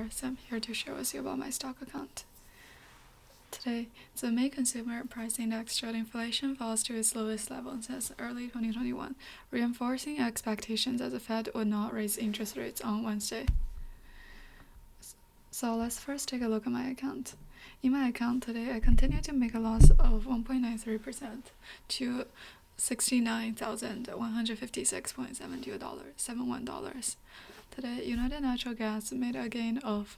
course, I'm here to share with you about my stock account. Today, the May Consumer Price Index showed inflation falls to its lowest level since early 2021, reinforcing expectations that the Fed would not raise interest rates on Wednesday. So let's first take a look at my account. In my account today, I continue to make a loss of 1.93% to $69,156.71. Today, United Natural Gas made a gain of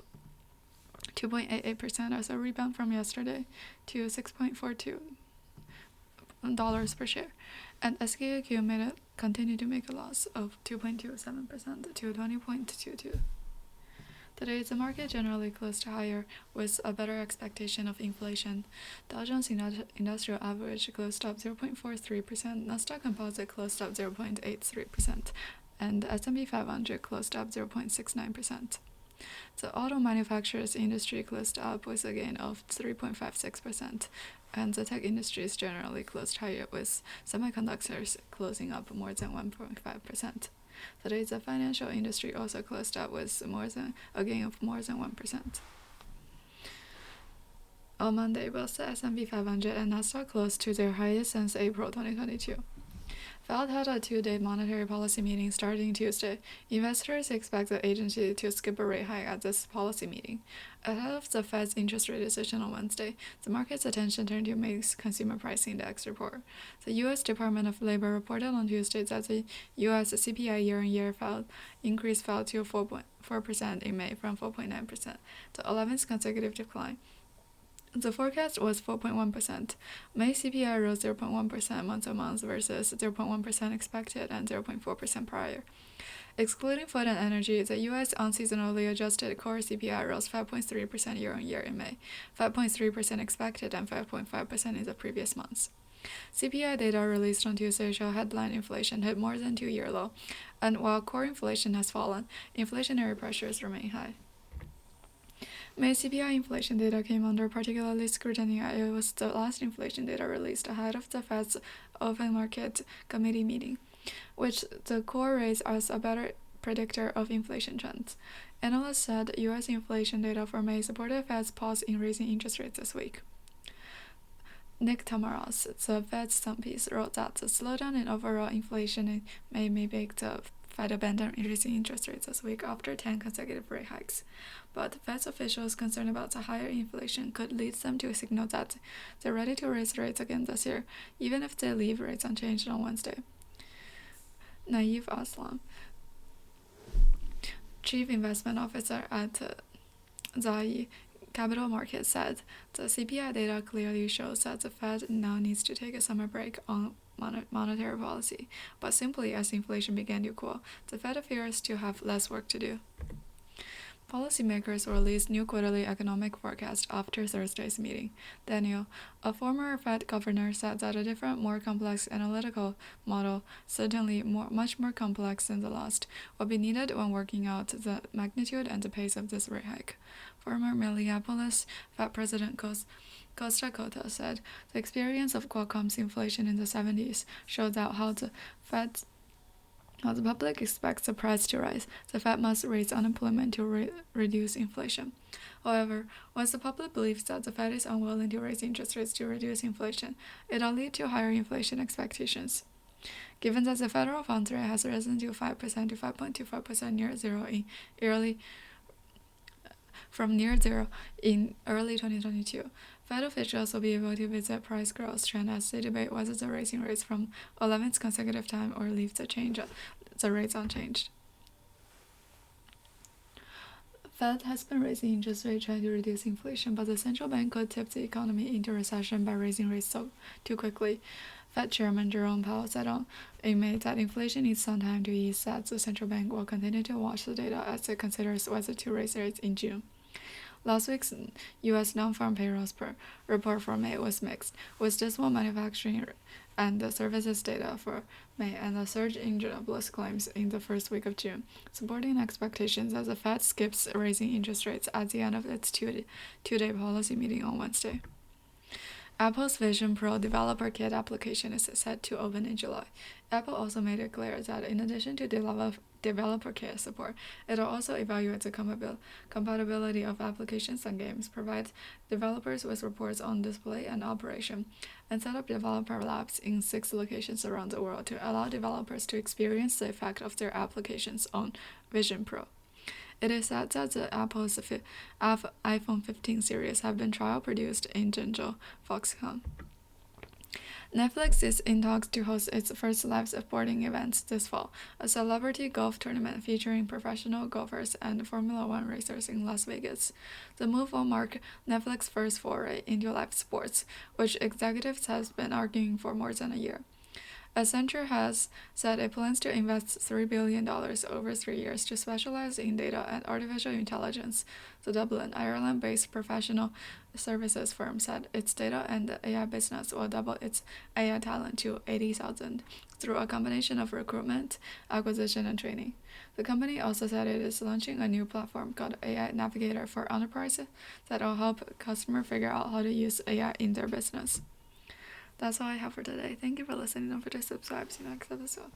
2.88% as a rebound from yesterday to $6.42 per share, and SKQ continued to make a loss of 2.27% to 20.22. Today, the market generally closed higher with a better expectation of inflation. Dow Jones Industrial Average closed up 0.43%, Nasdaq Composite closed up 0.83%, and S&P 500 closed up 0.69%. The auto manufacturers industry closed up with a gain of 3.56%, and the tech industries generally closed higher with semiconductors closing up more than 1.5%. Today, the financial industry also closed up with a gain of more than 1%. On Monday, both the S&P 500 and Nasdaq closed to their highest since April 2022. Fed had a two-day monetary policy meeting starting Tuesday. Investors expect the agency to skip a rate hike at this policy meeting. Ahead of the Fed's interest rate decision on Wednesday, the market's attention turned to May's Consumer Price Index report. The U.S. Department of Labor reported on Tuesday that the U.S. CPI year-on-year increase fell to 4.4% in May from 4.9%, the 11th consecutive decline. The forecast was 4.1%. May CPI rose 0.1% month-on-month versus 0.1% expected and 0.4% prior. Excluding food and energy, the U.S. unseasonally adjusted core CPI rose 5.3% year-on-year in May, 5.3% expected and 5.5% in the previous months. CPI data released on Tuesday show headline inflation hit more than two-year low, and while core inflation has fallen, inflationary pressures remain high. May CPI inflation data came under particularly scrutiny as it was the last inflation data released ahead of the Fed's Open Market Committee meeting, which the core raised as a better predictor of inflation trends. Analysts said U.S. inflation data for May supported Fed's pause in raising interest rates this week. Nick Tamaras, the Fed's piece, wrote that the slowdown in overall inflation in May make the Fed abandon raising interest rates this week after 10 consecutive rate hikes. But Fed's officials concerned about the higher inflation could lead them to signal that they're ready to raise rates again this year, even if they leave rates unchanged on Wednesday. Naeem Aslam, Chief Investment Officer at Zai Capital Markets, said the CPI data clearly shows that the Fed now needs to take a summer break on monetary policy, but simply as inflation began to cool, the Fed appears to have less work to do. Policymakers released new quarterly economic forecast after Thursday's meeting. Daniel, a former Fed governor, said that a different, more complex analytical model, certainly much more complex than the last, will be needed when working out the magnitude and the pace of this rate hike. Former Minneapolis Fed President Costa Cota said the experience of Qualcomm's inflation in the 70s showed that how the public expects the price to rise, the Fed must raise unemployment to reduce inflation. However, once the public believes that the Fed is unwilling to raise interest rates to reduce inflation, it'll lead to higher inflation expectations. Given that the federal funds rate has risen to 5% to 5.25% from near zero in early 2022, Fed officials will be able to visit price growth trend as they debate whether the raising rates from 11th consecutive time or leave the rates unchanged. Fed has been raising interest rates trying to reduce inflation, but the central bank could tip the economy into recession by raising rates too quickly. Fed Chairman Jerome Powell said in May that inflation needs some time to ease, that the central bank will continue to watch the data as it considers whether to raise rates in June. Last week's U.S. non-farm payrolls report for May was mixed, with dismal manufacturing and the services data for May and a surge in jobless claims in the first week of June, supporting expectations that the Fed skips raising interest rates at the end of its two-day policy meeting on Wednesday. Apple's Vision Pro Developer Kit application is set to open in July. Apple also made it clear that in addition to Developer Kit support, it will also evaluate the compatibility of applications and games, provide developers with reports on display and operation, and set up developer labs in 6 locations around the world to allow developers to experience the effect of their applications on Vision Pro. It is said that the Apple's iPhone 15 series have been trial produced in Zhengzhou, Foxconn. Netflix is in talks to host its first live sporting event this fall, a celebrity golf tournament featuring professional golfers and Formula One racers in Las Vegas. The move will mark Netflix's first foray into live sports, which executives have been arguing for more than a year. Accenture has said it plans to invest $3 billion over 3 years to specialize in data and artificial intelligence. The Dublin, Ireland-based professional services firm said its data and AI business will double its AI talent to 80,000 through a combination of recruitment, acquisition, and training. The company also said it is launching a new platform called AI Navigator for enterprises that will help customers figure out how to use AI in their business. That's all I have for today. Thank you for listening. Don't forget to subscribe. See you next episode.